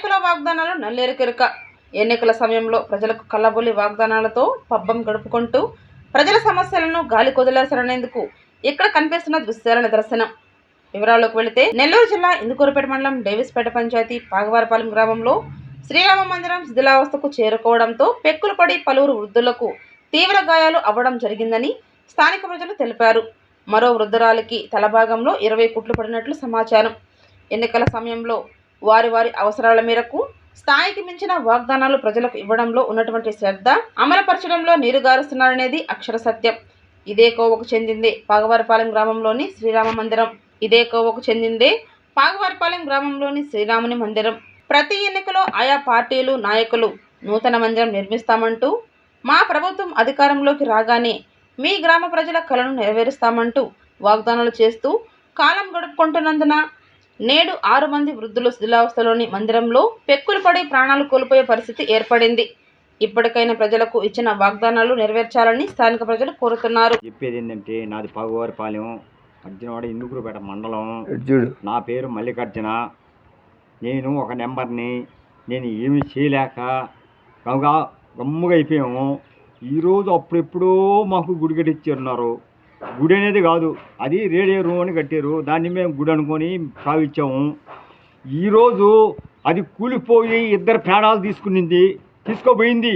నాయకుల వాగ్దానాలు నల్లేరుకెరుక. ఎన్నికల సమయంలో ప్రజలకు కల్లబొల్లి వాగ్దానాలతో పబ్బం గడుపుకుంటూ ప్రజల సమస్యలను గాలి కొదిలేశారనేందుకు ఇక్కడ కనిపిస్తున్న దృశ్యాల నిదర్శనం. వివరాల్లోకి వెళితే నెల్లూరు జిల్లా ఇందుకూరుపేట మండలం డేవిస్పేట పంచాయతీ పాగవారిపాలెం గ్రామంలో శ్రీరామ మందిరం శిథిలావస్థకు చేరుకోవడంతో పెక్కులు పడి పలువురు వృద్ధులకు తీవ్ర గాయాలు అవ్వడం జరిగిందని స్థానిక ప్రజలు తెలిపారు. మరో వృద్ధురాలికి తలభాగంలో 20 కుట్లు పడినట్లు సమాచారం. ఎన్నికల సమయంలో వారి అవసరాల మేరకు స్థాయికి మించిన వాగ్దానాలు ప్రజలకు ఇవ్వడంలో ఉన్నటువంటి శ్రద్ధ అమలుపరచడంలో నీరుగారుస్తున్నారనేది అక్షర సత్యం. ఇదే కోవకు చెందిందే పాగవారిపాలెం గ్రామంలోని శ్రీరామ మందిరం. శ్రీరాముని మందిరం. ప్రతి ఎన్నికలో ఆయా పార్టీలు నాయకులు నూతన మందిరం నిర్మిస్తామంటూ, మా ప్రభుత్వం అధికారంలోకి రాగానే మీ గ్రామ ప్రజల కలను నెరవేరుస్తామంటూ వాగ్దానాలు చేస్తూ కాలం గడుపుకుంటున్నందున నేడు 6 మంది వృద్ధులు శిథిలావస్థలోని మందిరంలో పెక్కులు పడి ప్రాణాలు కోల్పోయే పరిస్థితి ఏర్పడింది. ఇప్పటికైనా ప్రజలకు ఇచ్చిన వాగ్దానాలు నెరవేర్చాలని స్థానిక ప్రజలు కోరుతున్నారు. చెప్పేది ఏంటంటే, నాది పాగవారిపాలెం అర్జునవాడ ఇందుకూరుపేట మండలం. నా పేరు మల్లికార్జున. నేను ఒక నెంబర్ని. నేను ఏమీ చేయలేక గమ్ముగా అయిపోయాము. ఈరోజు అప్పుడెప్పుడో మాకు గుడి కట్టించారు. గుడి అనేది కాదు, అది రేడియో రూమ్ అని కట్టారు. దాన్ని మేము గుడి అనుకొని సాగిచ్చాము. ఈరోజు అది కూలిపోయి 2 ప్రాణాలు తీసుకోపోయింది.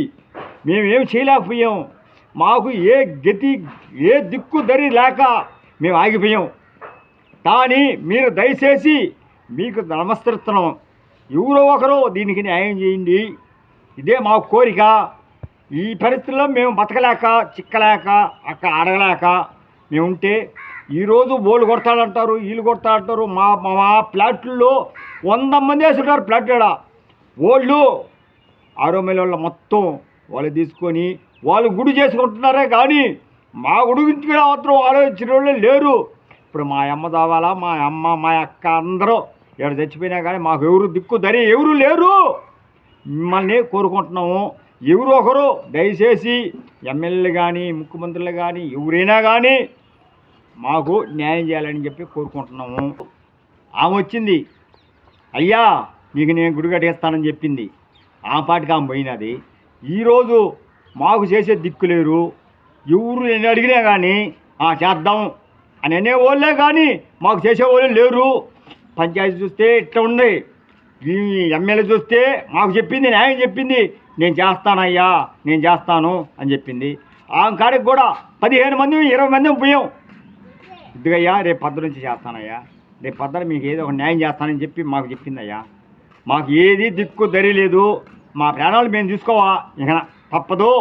మేమేం చేయలేకపోయాం. మాకు ఏ దిక్కు దరి లేక మేము ఆగిపోయాం. కానీ మీరు దయచేసి మీకు నమస్కరిస్తున్నాం. ఎవరో ఒకరు దీనికి న్యాయం చేయండి. ఇదే మా కోరిక. ఈ పరిస్థితుల్లో మేము బతకలేక, చిక్కలేక, అక్కడ అడగలేక మేము ఉంటే ఈరోజు బోళ్ళు కొడతాడంటారు, వీళ్ళు కొడతాడంటారు. మా ఫ్లాట్లలో 100 మంది వేసుంటారు ఫ్లాట్. వాళ్ళు 6 మైళ్ళ వాళ్ళు మొత్తం వాళ్ళు తీసుకొని వాళ్ళు గుడి చేసుకుంటున్నారే కానీ మా గుడి గురించి కూడా మాత్రం ఆలోచించిన వాళ్ళే లేరు. ఇప్పుడు మా అమ్మ దావాలా, మా అమ్మ, మా అక్క అందరూ ఇక్కడ చచ్చిపోయినా కానీ మాకు ఎవరు దిక్కు దరి ఎవరు లేరు. మిమ్మల్ని కోరుకుంటున్నాము. ఎవరు ఒకరు దయచేసి ఎమ్మెల్యేలు కానీ, ముఖ్యమంత్రులు కానీ, ఎవరైనా కానీ మాకు న్యాయం చేయాలని చెప్పి కోరుకుంటున్నాము. ఆమె వచ్చింది, అయ్యా నీకు నేను గుడి కట్టేస్తానని చెప్పింది. ఆ పాటికి ఆమె పోయినది. ఈరోజు మాకు చేసే దిక్కు లేరు. ఎవరు నేను అడిగినా కానీ చేద్దాం అని అనేవాళ్ళే కానీ మాకు చేసేవాళ్ళు లేరు. పంచాయతీ చూస్తే ఇట్లా ఉంది. ఈ ఎమ్మెల్యే చూస్తే మాకు చెప్పింది, న్యాయం చెప్పింది, నేను చేస్తానయ్యా, నేను చేస్తాను అని చెప్పింది. ఆమె కాడికి కూడా 15 మంది 20 మంది పోయాం. ఇదిగయ్యా రేపు పొద్దు నుంచి చేస్తానయ్యా, రేపు పొద్దున మీకు ఏదో ఒక న్యాయం చేస్తానని చెప్పి మాకు చెప్పిందయ్యా. మాకు ఏది దిక్కు దరి లేదు. మా ప్రాణాలు మేము చూసుకోవా, ఇక తప్పదు.